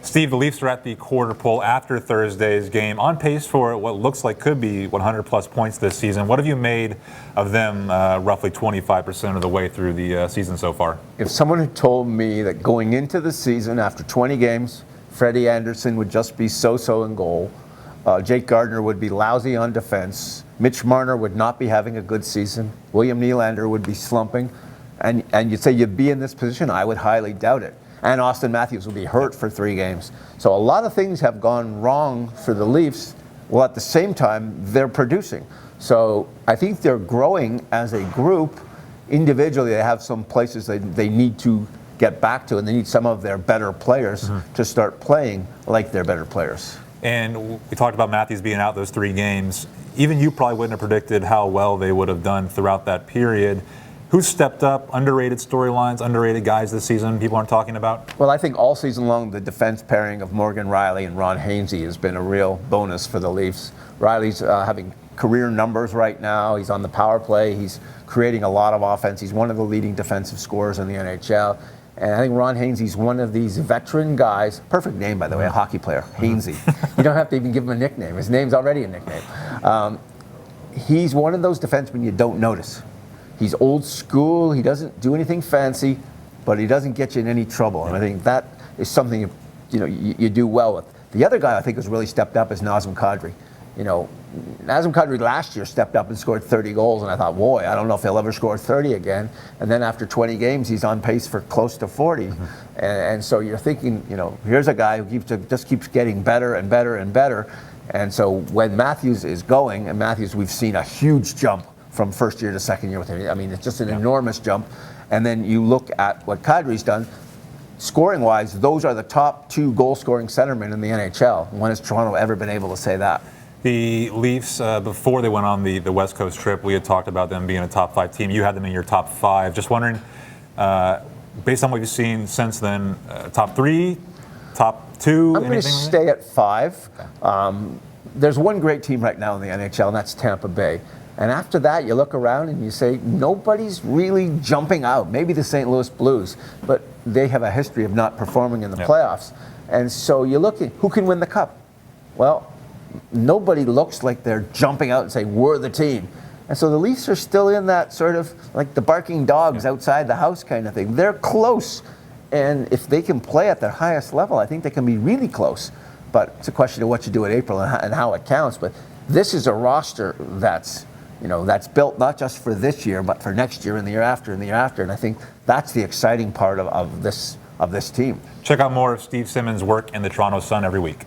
Steve, the Leafs are at the quarter pole after Thursday's game, on pace for what looks like could be 100-plus points this season. What have you made of them roughly 25% of the way through the season so far? If someone had told me that going into the season, after 20 games, Freddie Anderson would just be so-so in goal, Jake Gardiner would be lousy on defense, Mitch Marner would not be having a good season, William Nylander would be slumping, and you'd say you'd be in this position, I would highly doubt it. And Austin Matthews will be hurt for 3 games. So a lot of things have gone wrong for the Leafs, while at the same time, they're producing. So I think they're growing as a group. Individually, they have some places they need to get back to, and they need some of their better players to start playing like they're better players. And we talked about Matthews being out those 3 games. Even you probably wouldn't have predicted how well they would have done throughout that period. Who's stepped up? Underrated storylines, underrated guys this season people aren't talking about? Well, I think all season long, the defense pairing of Morgan Rielly and Ron Hainsey has been a real bonus for the Leafs. Rielly's having career numbers right now. He's on the power play. He's creating a lot of offense. He's one of the leading defensive scorers in the NHL. And I think Ron Hainsey's one of these veteran guys, perfect name, by the way, a hockey player, Hainsey. You don't have to even give him a nickname. His name's already a nickname. He's one of those defensemen you don't notice. He's old school. He doesn't do anything fancy, but he doesn't get you in any trouble. And I think that is something you do well with. The other guy I think who's really stepped up is Nazem Kadri. Nazem Kadri last year stepped up and scored 30 goals, and I thought, boy, I don't know if he'll ever score 30 again. And then after 20 games, he's on pace for close to 40. And so you're thinking, here's a guy who just keeps getting better and better and better. And so when Matthews is going, and Matthews, we've seen a huge jump from first year to second year with him. I mean, it's just an enormous jump. And then you look at what Kadri's done, scoring-wise, those are the top 2 goal-scoring centermen in the NHL. When has Toronto ever been able to say that? The Leafs, before they went on the West Coast trip, we had talked about them being a top 5 team. You had them in your top 5. Just wondering, based on what you've seen since then, top 3, top 2? I'm going to stay at 5. There's one great team right now in the NHL, and that's Tampa Bay. And after that, you look around and you say, nobody's really jumping out. Maybe the St. Louis Blues, but they have a history of not performing in the playoffs. And so you look at who can win the Cup. Well, nobody looks like they're jumping out and saying, we're the team. And so the Leafs are still in that sort of like the barking dogs outside the house kind of thing. They're close. And if they can play at their highest level, I think they can be really close. But it's a question of what you do in April and how it counts. But this is a roster that's built not just for this year, but for next year and the year after and the year after. And I think that's the exciting part of this team. Check out more of Steve Simmons' work in the Toronto Sun every week.